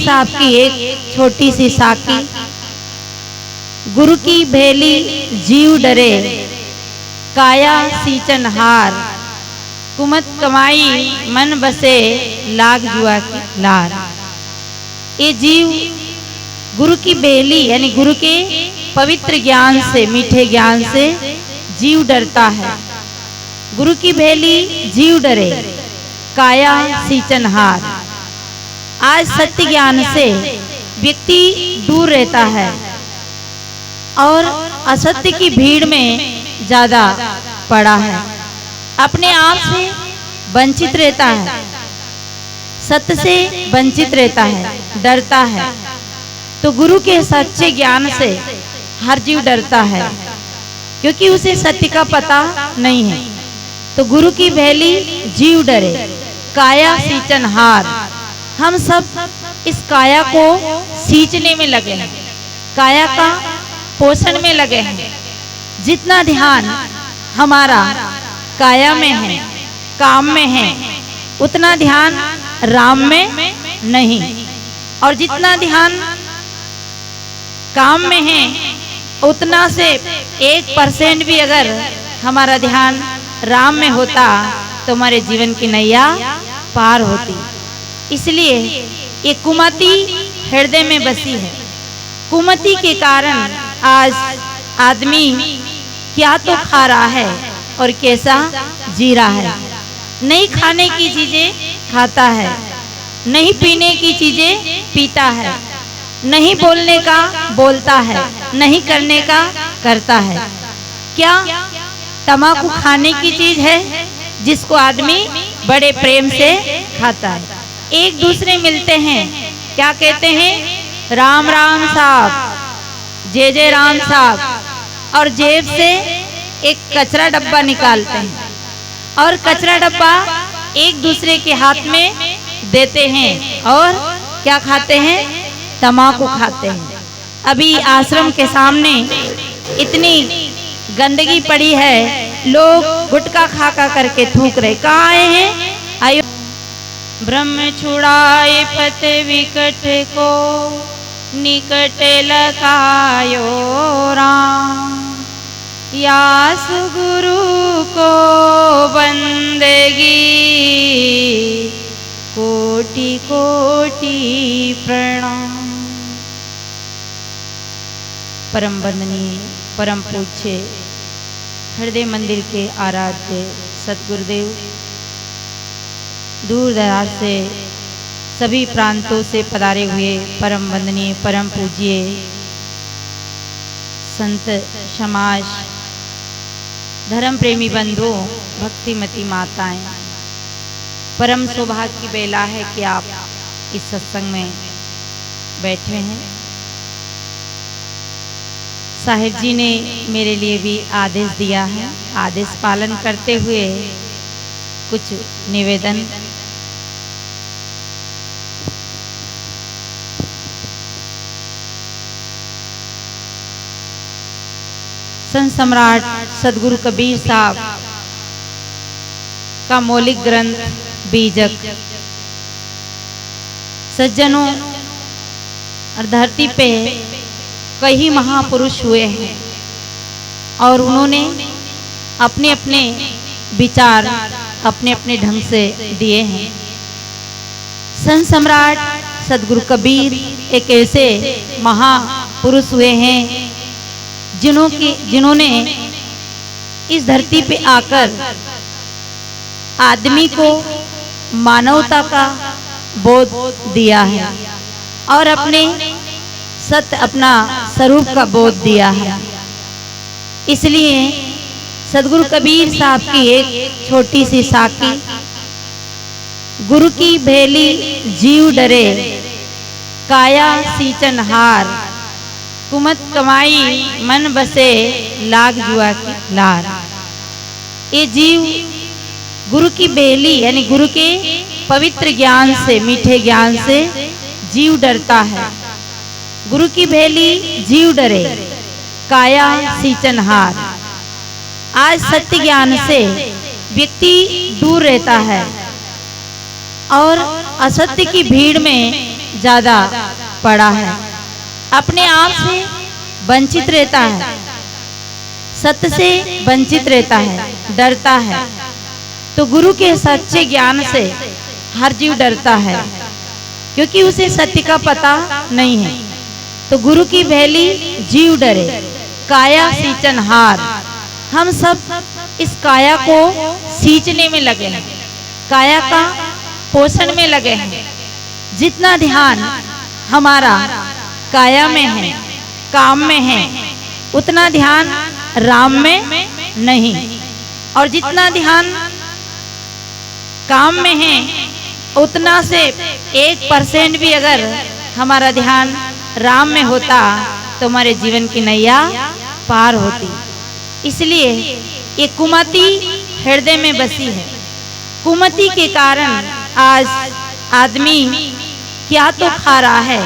साहब की एक छोटी सी साकी। गुरु की भेली जीव डरे, काया सींचन हार, कुमत कमाई मन बसे, लाग जुआ की लार। ये जीव गुरु की बेली यानी गुरु के पवित्र ज्ञान से, मीठे ज्ञान से जीव डरता है। गुरु की भेली जीव डरे, काया सींचन हार। आज सत्य ज्ञान से व्यक्ति दूर रहता है और असत्य की भीड़ में ज्यादा पड़ा है, अपने आप से वंचित रहता है, सत्य से वंचित रहता है, डरता है। तो गुरु के सच्चे ज्ञान से हर जीव डरता है क्योंकि उसे सत्य का पता नहीं है। तो गुरु की भेली जीव डरे, काया सींचन हार। हम सब इस काया को सींचने में लगे हैं, काया का पोषण में लगे हैं। जितना ध्यान हमारा काया में है, काम में है, उतना ध्यान राम में नहीं। और जितना ध्यान काम में है उतना से 1% भी अगर हमारा ध्यान राम में होता तो हमारे जीवन की नैया पार होती। इसलिए ये कुमति हृदय में बसी है। कुमति के कारण आज आदमी क्या तो खा रहा है और कैसा जी रहा है। नहीं खाने की चीजें खाता है, नहीं पीने की चीजें पीता है, नहीं बोलने का बोलता है, नहीं करने का करता है। क्या तम्बाकू खाने की चीज है जिसको आदमी बड़े प्रेम से खाता है। एक दूसरे मिलते हैं, क्या कहते हैं, राम राम साहब, जय जय राम साहब, और जेब से एक कचरा डब्बा निकालते हैं और कचरा डब्बा एक दूसरे के हाथ में देते हैं और क्या खाते हैं, तम्बाकू खाते हैं। अभी आश्रम के सामने इतनी गंदगी पड़ी है, लोग गुटखा खा करके थूक रहे। कहाँ आए हैं, आयो ब्रह्म छुड़ाए पत विकट को, निकट लगायो राम। यास गुरु को बंदगी, कोटि कोटि प्रणाम। परम वंदनीय, परम पूज्य, हृदय मंदिर के आराध्य सतगुरुदेव, दूर दराज से सभी प्रांतों से पधारे हुए परम वंदनीय, परम पूज्य संत समाज, धर्म प्रेमी बंधुओं, भक्तिमती माताएं, परम सौभाग्य की बेला है कि आप इस सत्संग में बैठे हैं। साहिब जी ने मेरे लिए भी आदेश दिया है, आदेश पालन करते हुए कुछ निवेदन। संत सम्राट सदगुरु कबीर साहब का मौलिक ग्रंथ बीजक, सज्जनों, और धरती पे कई महापुरुष हुए हैं और उन्होंने अपने अपने विचार अपने अपने ढंग से दिए हैं। संत सम्राट सदगुरु कबीर एक ऐसे महापुरुष हुए हैं जिन्होंने इस धरती पे आकर आदमी को मानवता का बोध दिया है और अपने सत्य, अपना स्वरूप का बोध दिया है। इसलिए सदगुरु कबीर साहब की एक छोटी सी साकी। गुरु की भेली जीव डरे, काया सींचन हार, कुमत कमाई मन बसे, लाग जुआ की लार। ये जीव गुरु की बेली यानी गुरु के पवित्र ज्ञान से, मीठे ज्ञान से जीव डरता है। गुरु की भेली जीव डरे, काया सींचन हार। आज सत्य ज्ञान से व्यक्ति दूर रहता है और असत्य की भीड़ में ज्यादा पड़ा है, अपने आप से वंचित रहता है, सत्य से वंचित रहता है, डरता है। तो गुरु के सच्चे ज्ञान से हर जीव डरता है, क्योंकि उसे सत्य का पता नहीं है। तो गुरु की भेली जीव डरे, काया सींचन हार। हम सब इस काया को सींचने में लगे हैं, काया का पोषण में लगे हैं। जितना ध्यान हमारा काया में है, काम में है, उतना ध्यान राम में नहीं। और जितना ध्यान काम में है, उतना से 1% भी अगर हमारा ध्यान राम में होता तो हमारे जीवन की नैया पार होती। इसलिए ये कुमति हृदय में बसी है। कुमति के कारण आज आदमी क्या तो खा रहा है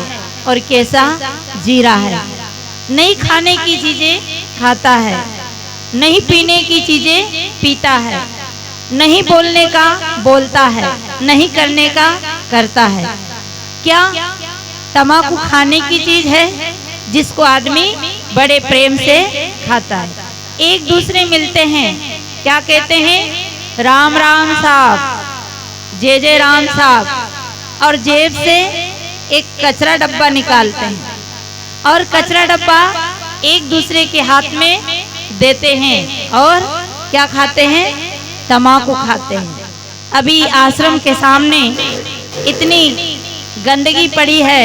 और कैसा जी रहा है। नहीं खाने की चीजें खाता है, नहीं पीने की चीजें पीता है, नहीं बोलने का बोलता है, नहीं करने का करता है। क्या तम्बाकू खाने की चीज है जिसको आदमी बड़े प्रेम से खाता है। एक दूसरे मिलते हैं, क्या कहते हैं, राम राम साहब, जय जय राम साहब, और जेब से एक कचरा डब्बा निकालते हैं और कचरा डब्बा एक दूसरे के हाथ में देते हैं और क्या खाते हैं, तम्बाकू खाते हैं। अभी आश्रम के सामने इतनी गंदगी पड़ी है,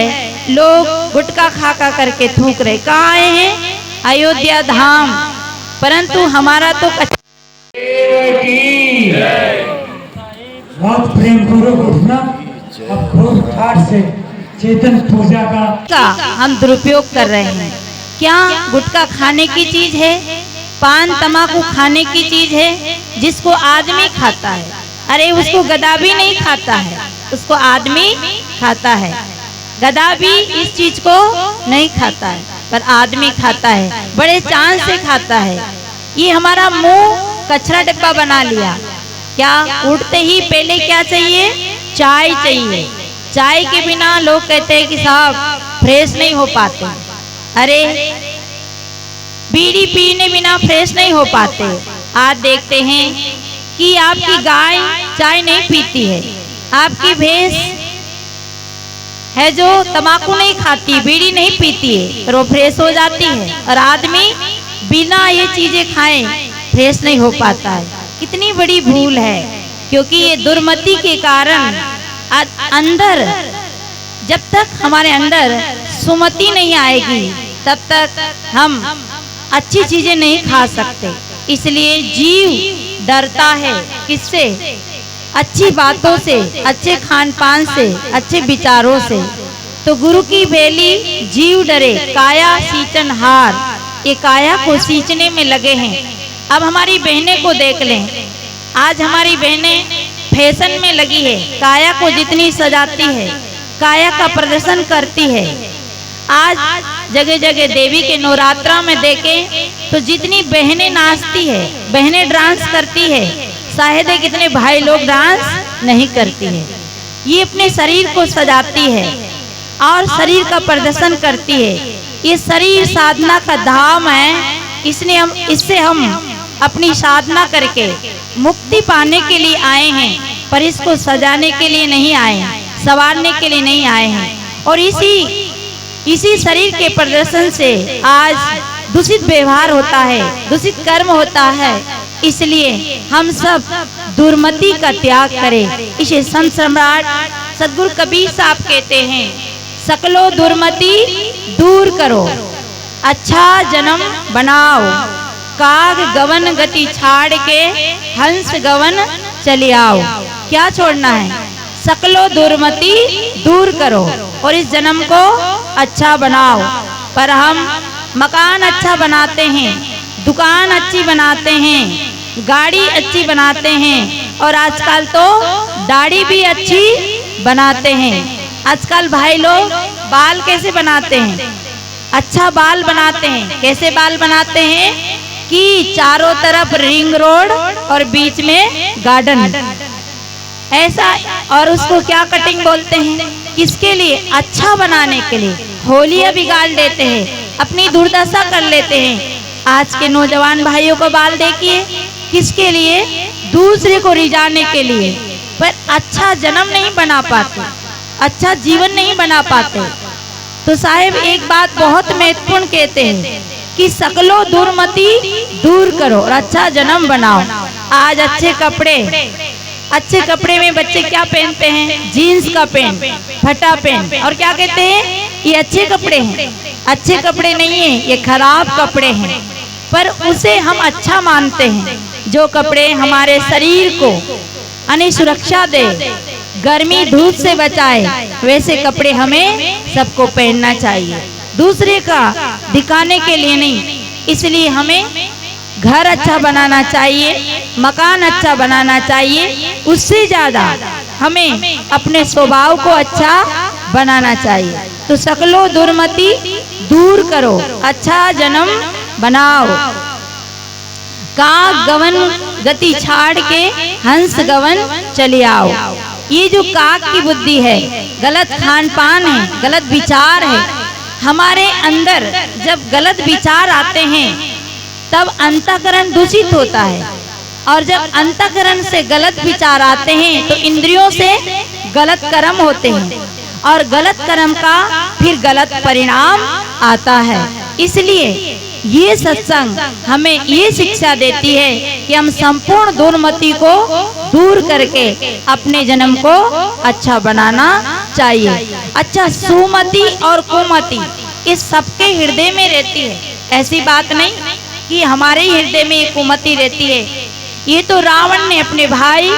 लोग गुटखा खा करके थूक रहे। कहाँ आए हैं, अयोध्या धाम, परंतु हमारा तो बहुत प्रेम पूर्वक उठना, अब खूब ठाठ से चेतन पूजा का हम दुरुपयोग कर रहे हैं। क्या गुटखा खाने की चीज है, पान तम्बाकू खाने की चीज है जिसको आदमी खाता है। अरे उसको गधा भी नहीं खाता है, उसको आदमी खाता है। गधा भी इस चीज को नहीं खाता है, पर आदमी खाता है, बड़े चांद से खाता है। ये हमारा मुंह कचरा डिब्बा बना लिया। क्या उठते ही पहले क्या चाहिए, चाय चाहिए। चाय के बिना लोग कहते हैं कि साहब फ्रेश नहीं हो पाते। अरे बीड़ी पीने बिना फ्रेश नहीं हो पाते। आज देखते हैं कि आपकी गाय चाय नहीं पीती है, आपकी भैंस है जो तम्बाकू नहीं खाती, बीड़ी नहीं पीती है, पर वो फ्रेश हो जाती है। और आदमी बिना ये चीजें खाए फ्रेश नहीं हो पाता है। कितनी बड़ी भूल है, क्योंकि ये दुर्मति के कारण अंदर, जब तक हमारे अंदर सुमति नहीं आएगी तब तक हम अच्छी चीजें नहीं खा सकते। इसलिए जीव डरता है, किससे, अच्छी बातों से, अच्छे खान पान से, अच्छे विचारों से। तो गुरु की भेली जीव डरे, काया सींचन हार। ये काया को सींचने में लगे हैं। अब हमारी बहनें को देख लें, आज हमारी बहनें फैशन में लगी है, काया को जितनी सजाती है, काया का प्रदर्शन करती है। आज जगह जगह देवी के नवरात्रा में देखें तो जितनी बहनें नाचती है, बहनें डांस करती है, शायद है कितने भाई लोग डांस नहीं करती है। ये अपने शरीर को सजाती है और शरीर का प्रदर्शन करती है। ये शरीर साधना का धाम है, इससे हम अपनी साधना करके मुक्ति पाने के लिए आए हैं, पर इसको सजाने के लिए नहीं आए हैं, संवारने के लिए नहीं आए हैं। और इसी शरीर के प्रदर्शन से आज दूषित व्यवहार होता है, दूषित कर्म होता है। इसलिए हम सब दुर्मति का त्याग करें। इसे संत सम्राट सद्गुरु कबीर साहब कहते हैं, सकलो दुर्मति दूर करो, अच्छा जन्म बनाओ, काग गवन गति छाड़ के हंस गवन चले आओ। क्या छोड़ना है, सकलो दुर्मति दूर करो और इस जन्म को अच्छा बनाओ। पर हम मकान अच्छा बनाते हैं, दुकान अच्छी बनाते हैं, गाड़ी अच्छी बनाते हैं, और आजकल तो दाढ़ी भी अच्छी बनाते हैं। आजकल भाई लोग बाल कैसे बनाते हैं, अच्छा बाल बनाते हैं। कैसे बाल बनाते हैं कि चारों तरफ रिंग रोड और बीच में गार्डन, ऐसा। और उसको क्या कटिंग बोलते हैं, किसके लिए? अच्छा बनाने के लिए। होलियां बिगाड़ देते हैं, अपनी दुर्दशा कर लेते हैं। आज के नौजवान भाइयों को बाल देखिए, किसके लिए? दूसरे को रिझाने के लिए, पर अच्छा जन्म नहीं बना पाते, अच्छा जीवन नहीं बना पाते। तो साहेब एक बात बहुत महत्वपूर्ण कहते हैं कि सकलो दुर्मति दूर करो और अच्छा जन्म बनाओ। आज अच्छे कपड़े में बच्चे क्या पहनते हैं? जीन्स का पैंट, फटा पैंट, और क्या कहते हैं? ये अच्छे कपड़े हैं। अच्छे कपड़े नहीं है, ये खराब कपड़े हैं, पर उसे हम अच्छा मानते हैं। जो कपड़े हमारे शरीर को यानी सुरक्षा दे, गर्मी धूप से बचाए, वैसे कपड़े हमें सबको पहनना चाहिए, दूसरे का दिखाने के लिए नहीं। इसलिए हमें घर अच्छा बनाना चाहिए, मकान अच्छा बनाना चाहिए, उससे ज्यादा हमें अपने स्वभाव को अच्छा बनाना चाहिए। तो सकलो दुर्मति दूर करो, अच्छा जन्म बनाओ। काक गवन गति छाड़ के हंस गवन चले आओ। ये जो काक की बुद्धि है, गलत खान पान है, गलत विचार है, हमारे अंदर जब गलत विचार आते हैं तब अंतःकरण दूषित होता है, और जब अंतःकरण से गलत विचार आते हैं तो इंद्रियों से गलत कर्म होते हैं, और गलत कर्म का फिर गलत परिणाम आता है। इसलिए ये सत्संग हमें ये शिक्षा देती है कि हम संपूर्ण दुर्मति को दूर करके अपने जन्म को अच्छा बनाना चाहिए। अच्छा, सुमति और कुमति इस सबके हृदय में रहती है, ऐसी बात नहीं कि हमारे ही हृदय में ये कुमति रहती है। ये तो रावण ने अपने भाई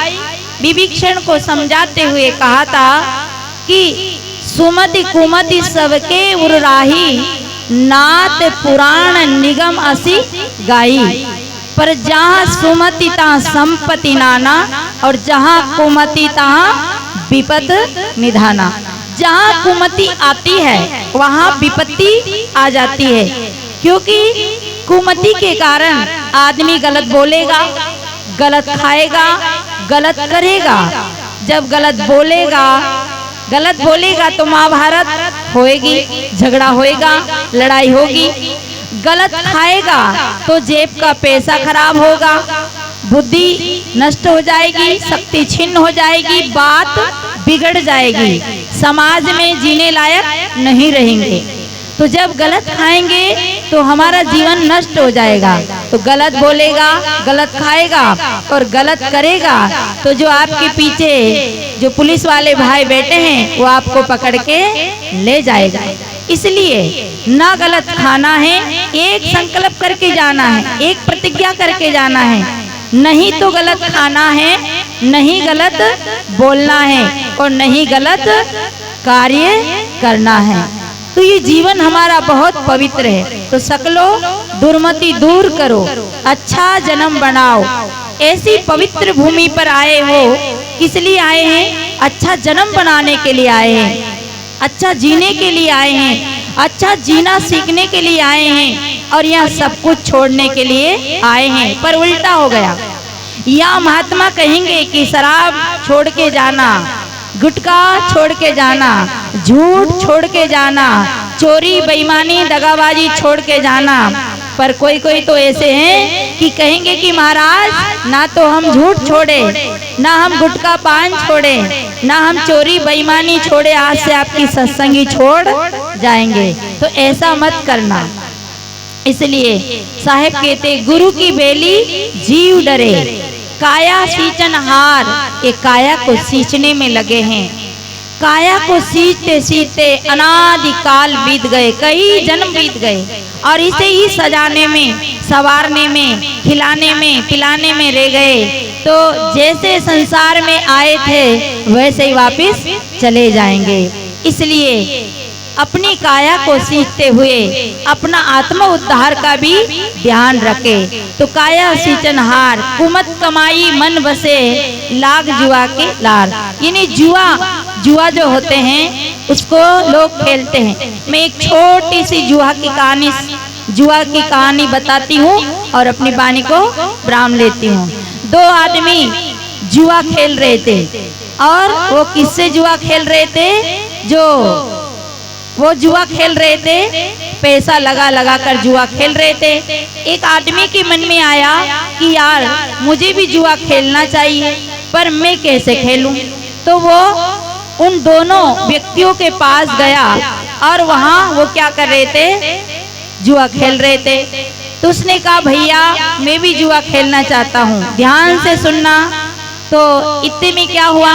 विभीषण को समझाते हुए कहा था कि सुमति कुमति सबके उर्राही, नात पुराण निगम असी गाई। पर जहाँ सुमति तहाँ संपत्ति नाना, और जहाँ कुमति तहाँ विपद निधाना। जहाँ कुमति आती है वहाँ विपत्ति आ जाती है, क्योंकि कुमति के कारण आदमी गलत बोलेगा, गलत खाएगा, गलत करेगा। जब गलत बोलेगा तो महाभारत होएगी, झगड़ा होएगा, लड़ाई होगी। गलत खाएगा तो जेब का पैसा खराब होगा, बुद्धि नष्ट हो जाएगी, शक्ति छिन्न हो जाएगी, बात बिगड़ जाएगी, समाज में जीने लायक नहीं रहेंगे। तो जब गलत खाएंगे तो हमारा जीवन नष्ट हो जाएगा। तो गलत बोलेगा, गलत खाएगा और गलत करेगा तो जो आपके पीछे जो पुलिस वाले भाई बैठे हैं वो आपको पकड़ के ले जाएगा। इसलिए ना गलत खाना है, एक संकल्प करके जाना है, एक प्रतिज्ञा करके जाना है, नहीं तो गलत खाना है, नहीं गलत बोलना है और नहीं गलत कार्य करना है। तो ये जीवन हमारा बहुत पवित्र है। तो सकलो दुर्मति दूर करो, अच्छा जन्म बनाओ। ऐसी पवित्र भूमि पर आए हो, किस लिए आए हैं? अच्छा जन्म बनाने के लिए आए हैं, अच्छा जीने के लिए आए हैं, अच्छा जीना सीखने के लिए आए हैं, और यहाँ सब कुछ छोड़ने के लिए आए हैं। पर उल्टा हो गया। यहाँ महात्मा कहेंगे कि शराब छोड़ के जाना, गुटखा छोड़ के जाना, झूठ छोड़ के जाना, चोरी बेईमानी दगाबाजी छोड़ के जाना। पर कोई कोई तो ऐसे हैं कि कहेंगे कि महाराज ना तो हम झूठ छोड़े, ना हम गुटखा पान छोड़े, ना हम चोरी बेईमानी छोड़े, आज से आपकी सत्संगी छोड़ जाएंगे। तो ऐसा मत करना। इसलिए साहेब कहते गुरु की बेली जीव डरे, काया सींचन हार। ये काया को सींचने में लगे हैं। काया को सींचते सींचते अनादि काल बीत गए, कई जन्म बीत गए, और इसे ही सजाने में, संवारने में, खिलाने में, पिलाने में रह गए। तो जैसे संसार में आए थे वैसे ही वापस चले जाएंगे। इसलिए अपनी काया को सींचते हुए अपना आत्म उद्धार का भी ध्यान रखे। तो काया सींचनहार, कुमत कमाई मन बसे, लाग जुआ के लार। यानी जुआ जो होते हैं उसको लोग खेलते हैं। मैं एक छोटी सी जुआ की कहानी बताती हूँ और अपनी वाणी को विराम लेती हूँ। दो आदमी जुआ खेल रहे थे। और वो किससे जुआ खेल रहे थे? जो वो जुआ खेल रहे थे, पैसा लगा लगा कर जुआ खेल रहे थे। एक आदमी के मन में आया कि यार मुझे भी जुआ खेलना चाहिए, पर मैं कैसे खेलूं? तो वो उन दोनों व्यक्तियों के पास गया और वहां वो क्या कर रहे थे? जुआ खेल रहे थे। तो उसने कहा भैया मैं भी जुआ खेलना चाहता हूँ, ध्यान से सुनना। तो इतने में क्या हुआ,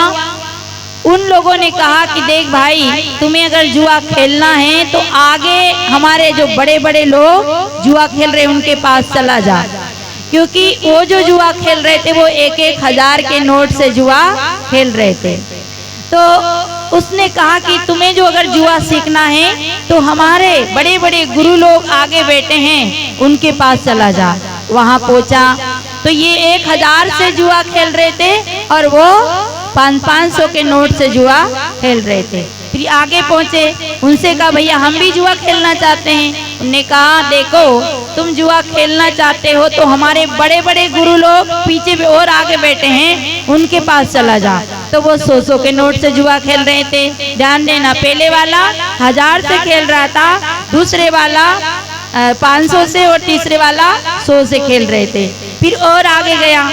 उन लोगों ने कहा कि देख भाई तुम्हें अगर जुआ खेलना है तो आगे हमारे जो बड़े बड़े लोग जुआ खेल रहे उनके पास चला जा, क्योंकि वो जो जुआ खेल रहे थे वो 1,000 के नोट से जुआ खेल रहे थे। तो उसने कहा कि तुम्हें जो अगर जुआ सीखना है तो हमारे बड़े बड़े गुरु लोग आगे बैठे हैं उनके पास चला जा। वहां पहुंचा तो ये 1,000 से जुआ खेल रहे थे और वो 500 के नोट से जुआ खेल रहे थे। फिर आगे पहुंचे, उनसे कहा भैया हम भी जुआ खेलना चाहते हैं। उन्होंने कहा देखो तुम जुआ खेलना चाहते हो तो हमारे बड़े बड़े गुरु लोग पीछे भी और आगे बैठे हैं उनके पास चला जा। तो वो 100 के नोट से जुआ खेल रहे थे। ध्यान देना, पहले वाला 1000 से खेल रहा था, दूसरे वाला 500 से और तीसरे वाला 100 से खेल रहे थे। फिर और आगे गया,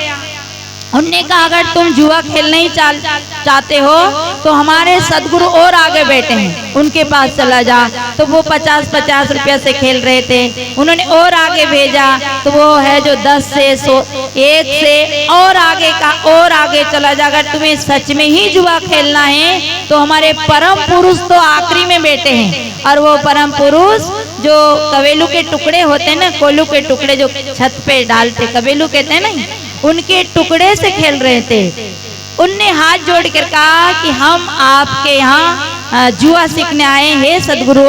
उनने कहा अगर तुम जुआ खेलना ही चाहते हो तो हमारे सदगुरु और आगे बैठे हैं उनके पास चला जा। तो वो 50-50 रुपया से खेल रहे थे। उन्होंने और आगे भेजा तो वो है जो 10 से 100 1 से और आगे का और आगे चला जा। अगर तुम्हें सच में ही जुआ खेलना है तो हमारे परम पुरुष तो आखिरी में बैठे हैं, और वो परम पुरुष जो कवेलू के टुकड़े होते हैं ना, कोलू के टुकड़े जो छत पे डालते कवेलू कहते हैं ना, उनके टुकड़े से खेल रहे थे। उनने हाथ जोड़कर कहा कि हम आपके यहाँ जुआ सीखने आए हैं सदगुरु,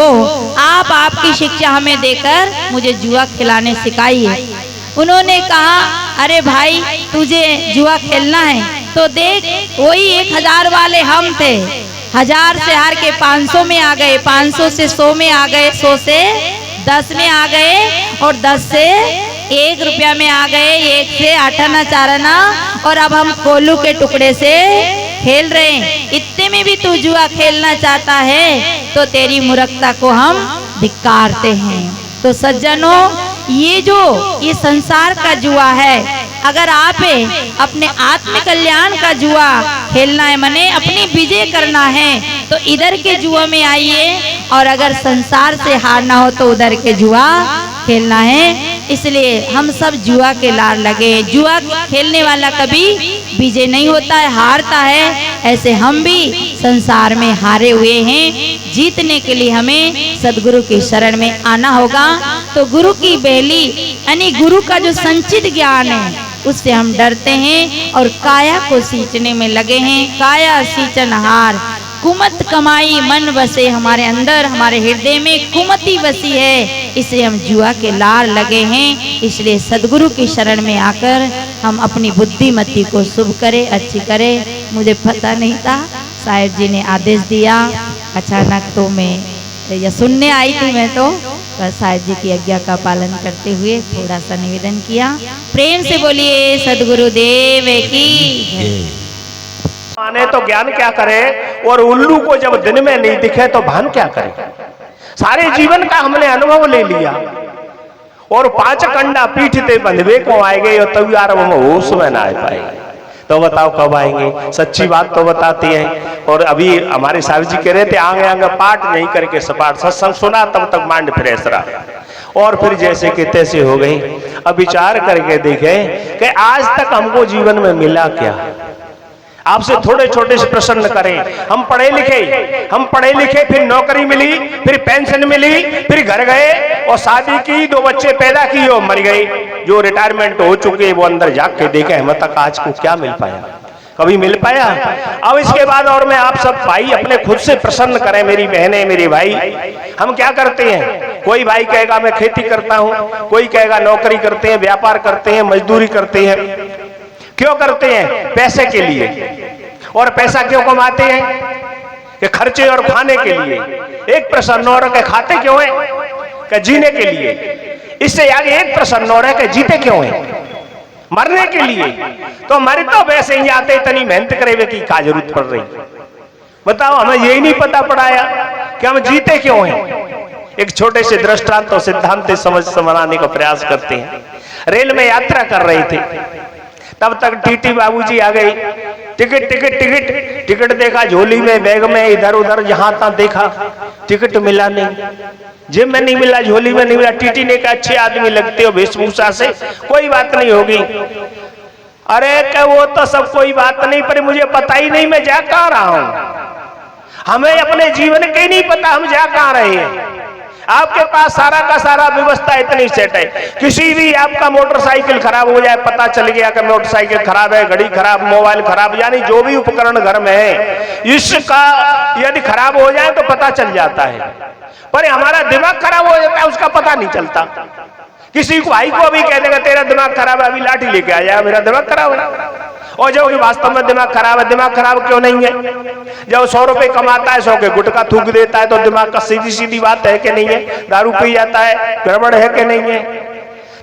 आप आपकी शिक्षा हमें देकर मुझे जुआ खिलाने सिखाइए। उन्होंने कहा अरे भाई तुझे जुआ खेलना है तो देख वही 1,000 वाले हम थे, 1000 से हार के 500 में आ गए, 500 से 100 में आ गए, 100 से 10 में आ गए और 10 से 1 रुपया में आ गए, 1 से 8 आना 4 आना, और अब हम कोलू के टुकड़े से खेल रहे हैं। इतने में भी तू जुआ खेलना चाहता है तो तेरी मूर्खता को हम धिक्कारते हैं। तो सज्जनों ये संसार का जुआ है। अगर आप अपने आत्म कल्याण का जुआ खेलना है, मने अपनी विजय करना है तो इधर के जुआ में आइए, और अगर संसार से हारना हो तो उधर के जुआ खेलना है। इसलिए हम सब जुआ के लार लगे। जुआ खेलने वाला कभी विजय नहीं होता है, हारता है। ऐसे हम भी संसार में हारे हुए हैं। जीतने के लिए हमें सदगुरु की शरण में आना होगा। तो गुरु की बेली यानी गुरु का जो संचित ज्ञान है उससे हम डरते हैं और काया को सींचने में लगे हैं। काया सींचनहार कुमत कमाई मन बसे, हमारे अंदर हमारे हृदय में कुमति बसी है, इसलिए हम जुआ के लार लगे हैं। इसलिए सदगुरु की शरण में आकर हम अपनी बुद्धिमती को शुभ करें, अच्छी करें। मुझे पता नहीं था, साहिब जी ने आदेश दिया अचानक, तो मैं या सुनने आई थी मैं तो साहिब जी की आज्ञा का पालन करते हुए थोड़ा सा निवेदन किया। प्रेम से बोलिए सदगुरुदेव की जय। माने तो ज्ञान क्या करे, और उल्लू को जब दिन में नहीं दिखे तो भान क्या करे। सारे जीवन का हमने अनुभव ले लिया, और 5 कंडा पीठते बंधवे को आएंगे और तब यार हम होश में ना आ पाएंगे। तो बताओ कब आएंगे? सच्ची बात तो बताती है। और अभी हमारे साहब जी कह रहे थे आगे आगे पाठ नहीं करके सपाट सत्संग सुना तब तक माइंड फ्रेश रहा, और फिर जैसे कि तैसे हो गई। अब विचार करके देखे कि आज तक हमको जीवन में मिला क्या। आपसे थोड़े छोटे से प्रश्न करें। हम पढ़े लिखे, फिर नौकरी मिली, फिर पेंशन मिली, फिर घर गए और शादी की, 2 बच्चे पैदा किए और मर गए। जो रिटायरमेंट हो चुके वो अंदर जाग के देखे हम तक आज को क्या मिल पाया, कभी मिल पाया? अब इसके बाद और मैं आप सब भाई अपने खुद से प्रश्न करें, मेरी बहनें मेरे भाई, हम क्या करते हैं? कोई भाई कहेगा मैं खेती करता हूं, कोई कहेगा नौकरी करते हैं, व्यापार करते हैं, मजदूरी करते हैं। क्यों करते हैं? पैसे के लिए। और पैसा क्यों कमाते हैं? कि खर्चे और खाने के लिए। एक प्रश्न और है, खाते क्यों है? कि जीने के लिए। इससे आगे एक प्रश्न और है कि जीते क्यों है? मरने के लिए, तो मर तो वैसे ही आते, इतनी मेहनत करे वे की क्या जरूरत पड़ रही। बताओ, हमें यही नहीं पता पड़ाया कि हम जीते क्यों हैं। एक छोटे से दृष्टांत और सिद्धांत समझ समझाने का प्रयास करते हैं। रेल में यात्रा कर रहे थे, तब तक टीटी बाबूजी आ गई। टिकट टिकट टिकट टिकट देखा, झोली में, बैग में, इधर उधर जहां तहां देखा, टिकट मिला नहीं, जेब में नहीं मिला, झोली में नहीं मिला। टीटी ने कहा, अच्छे आदमी लगते हो वेशभूषा से, कोई बात नहीं होगी। अरे क्या वो तो सब कोई बात नहीं, पर मुझे पता ही नहीं मैं जा कहां रहा हूं। हमें अपने जीवन के नहीं पता हम जा कहां रहे हैं। आपके पास सारा का सारा व्यवस्था इतनी सेट है, किसी भी आपका मोटरसाइकिल खराब हो जाए, पता चल गया कि मोटरसाइकिल खराब है, घड़ी खराब, मोबाइल खराब, यानी जो भी उपकरण घर में है इसका यदि खराब हो जाए तो पता चल जाता है। पर हमारा दिमाग खराब हो जाता है, उसका पता नहीं चलता। किसी को भाई को भी कह देगा तेरा दिमाग खराब है, अभी लाठी लेके आ जाए, मेरा दिमाग खराब है। और जो वास्तव में दिमाग खराब है, दिमाग खराब क्यों नहीं है? जब 100 रुपए कमाता है, 100 के गुटखा थूक देता है, तो दिमाग का सीधी सीधी बात है कि नहीं है? दारू पी जाता है, गड़बड़ है कि नहीं है?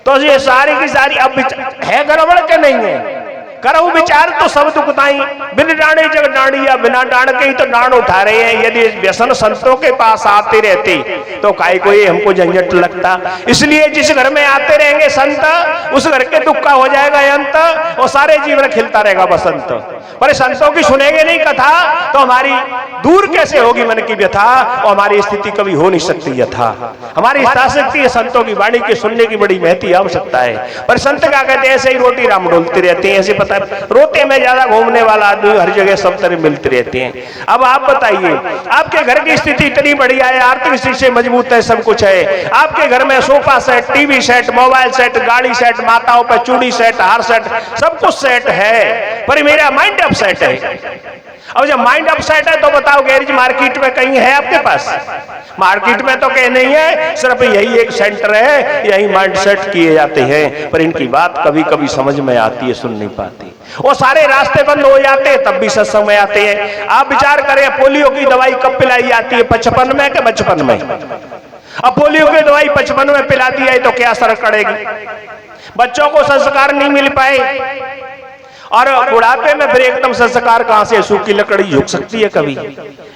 तो ये सारी की सारी अब है गड़बड़ के नहीं है? करो विचार तो सब दुखताई, बिन डांडे जग डांडी, या बिना डांड के ही तो डांड उठा रहे हैं। यदि व्यसन संतों के पास आते रहते तो काहे को ये हमको झंझट लगता। इसलिए जिस घर में आते रहेंगे संत, उस घर के दुख का हो जाएगा अंत, और सारे जीवन खिलता रहेगा बसंत। पर संतों की सुनेंगे नहीं कथा तो हमारी दूर कैसे होगी मन की व्यथा, और हमारी स्थिति कभी हो नहीं सकती यथा। हमारी हितासक्ति है संतों की वाणी के सुनने की बड़ी महती आवश्यकता है। पर संत क्या कहते हैं, ऐसे ही रोटी राम डोलते रहते हैं, ऐसे पता रोते में ज्यादा घूमने वाला आदमी, हर जगह सब तरह मिलते रहते हैं। अब आप बताइए, आपके घर की स्थिति इतनी बढ़िया है, आर्थिक स्थिति से मजबूत है, सब कुछ है, आपके घर में sofa set, TV set, mobile set, गाड़ी सेट, माताओं पर चूड़ी सेट, हार सेट, सब कुछ सेट है, पर मेरा माइंड अपसेट है। अब जब माइंड अपसेट है तो बताओ, गैरेज मार्केट में कहीं है आपके पास? मार्केट में तो कहीं नहीं है, सिर्फ यही एक सेंटर है, यही माइंड सेट किए जाते हैं। पर इनकी बात कभी कभी समझ में आती है, सुन नहीं पाती। वो सारे रास्ते बंद हो जाते हैं, तब भी सत्संग में आते हैं। आप विचार करें, पोलियो की दवाई कब पिलाई जाती है? 55 में कि 55 में? अब पोलियो की दवाई 55 में पिला दी है तो क्या असर करेगी? बच्चों को संस्कार नहीं मिल पाए, और बुढ़ापे में फिर एकदम संस्कार कहां से? सूखी लकड़ी झुक सकती है कभी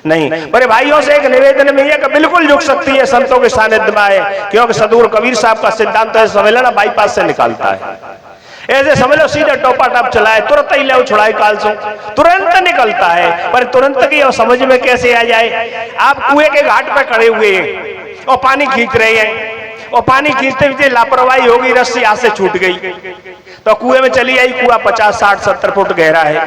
नहीं। बड़े भाइयों से एक निवेदन में है कि बिल्कुल झुक सकती है संतों के सानिध्य में आए, क्योंकि सदगुरु कबीर साहब का सिद्धांत है, सम्मेलन बाईपास से निकालता है। ऐसे समझ लो, सीधे टोपा टाप चलाए, तुरंत ही ले छुड़ाए काल से, तुरंत निकलता है। पर तुरंत की और समझ में कैसे आ जाए? आप कुएं के घाट पर खड़े हुए हैं और पानी खींच रहे हैं, और पानी खींचते हुए लापरवाही होगी, रस्सी हाथ से छूट गई तो कुएं में चली आई। कुआं 50, 60, 70 फुट गहरा है,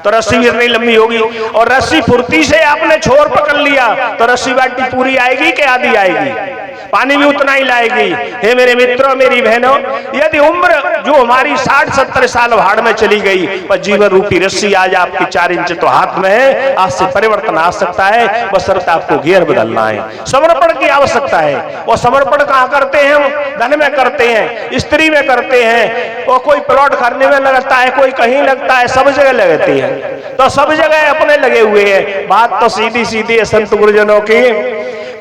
तो रस्सी भी इतनी लंबी होगी, और रस्सी फुर्ती से आपने छोर पकड़ लिया तो रस्सी बाटी पूरी आएगी कि आधी आएगी? पानी भी उतना ही लाएगी। हे मेरे मित्रों, मेरी बहनों, यदि उम्र जो हमारी 60-70 साल भाड़ में चली गई, पर जीवन रूपी रस्सी आज आपकी 4 इंच तो हाथ में है, आज से परिवर्तन आ सकता है, बशर्ते आपको गियर बदलना है। समर्पण की आवश्यकता है। और समर्पण कहाँ करते हैं? हम धन में करते हैं, स्त्री में करते हैं, और कोई प्लॉट करने में लगता है, कोई कहीं लगता है, सब जगह लगती है। तो सब जगह अपने लगे हुए हैं। बात तो सीधी सीधी है संत गुरुजनों की,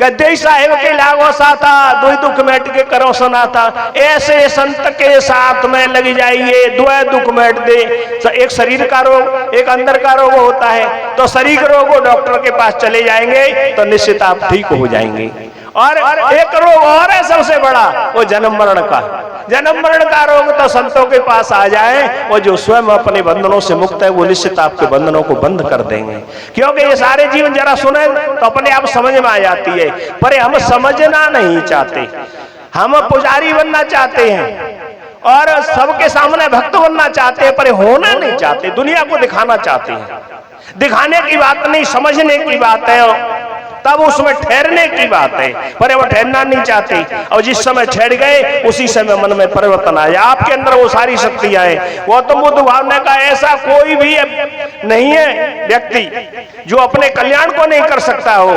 गद्दे साहेब के लागो साथा, दो दुख मेट के करो सुनाता। ऐसे संत के साथ में लग जाइए, दो दुख मेट दे। एक शरीर का रोग, एक अंदर का रोग होता है, तो शरीर रोग को डॉक्टर के पास चले जाएंगे तो निश्चित आप ठीक हो जाएंगे। और एक रोग और है सबसे बड़ा, वो जन्म मरण का। जन्म मरण का रोग तो संतों के पास आ जाए, और जो स्वयं अपने बंधनों से मुक्त है, वो निश्चित आपके बंधनों को बंद कर देंगे। क्योंकि ये सारे जीवन जरा सुने तो अपने आप समझ में आ जाती है, पर हम समझना नहीं चाहते। हम पुजारी बनना चाहते हैं और सबके सामने भक्त बनना चाहते हैं, पर होना नहीं चाहते, दुनिया को दिखाना चाहते हैं। दिखाने की बात नहीं, समझने की बात है, तब उसमें ठहरने की बात है, पर वो ठहरना नहीं चाहते। और जिस समय ठहर गए उसी समय मन में परिवर्तन आया। आपके अंदर वो सारी शक्तियां हैं। गौतम बुद्ध भावना का ऐसा कोई भी नहीं है व्यक्ति जो अपने कल्याण को नहीं कर सकता हो।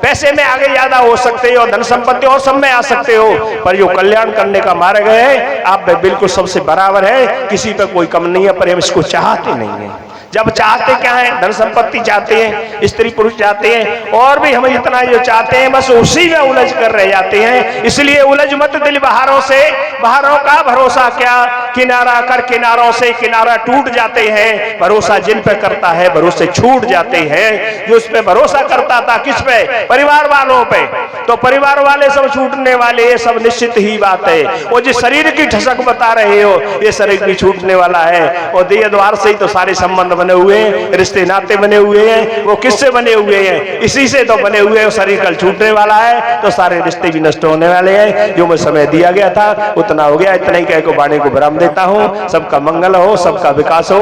पैसे में आगे ज्यादा हो सकते हो, धन संपत्ति और सब में आ सकते हो, पर जो कल्याण करने का मार्ग है आप बिल्कुल सबसे बराबर है, किसी पे कोई कम नहीं है, पर हम इसको चाहते नहीं है। जब चाहते क्या है, धन संपत्ति चाहते हैं, स्त्री पुरुष चाहते हैं, और भी हम इतना जो चाहते हैं बस उसी में उलझ कर रह जाते हैं। इसलिए उलझ मत दिल बहारों से, बहारों का भरोसा क्या, किनारा कर किनारों से किनारा टूट जाते हैं। भरोसा जिन पे करता है भरोसे छूट जाते हैं। जो उस पे भरोसा करता था, किस पे, परिवार वालों पे, तो परिवार वाले सब छूटने वाले, ये सब निश्चित ही बात है। वो जिस शरीर की ठसक बता रहे हो, ये शरीर भी छूटने वाला है। और देह द्वार से ही तो सारे संबंध बने हुए हैं, रिश्ते नाते बने हुए हैं। वो किससे बने हुए हैं, इसी से तो बने हुए हैं। शरीर कल छूटने वाला है तो सारे रिश्ते भी नष्ट होने वाले हैं। जो मुझे समय दिया गया था उतना हो गया, इतना ही कह को वाणी को विराम देता हूँ। सबका मंगल हो, सबका विकास हो।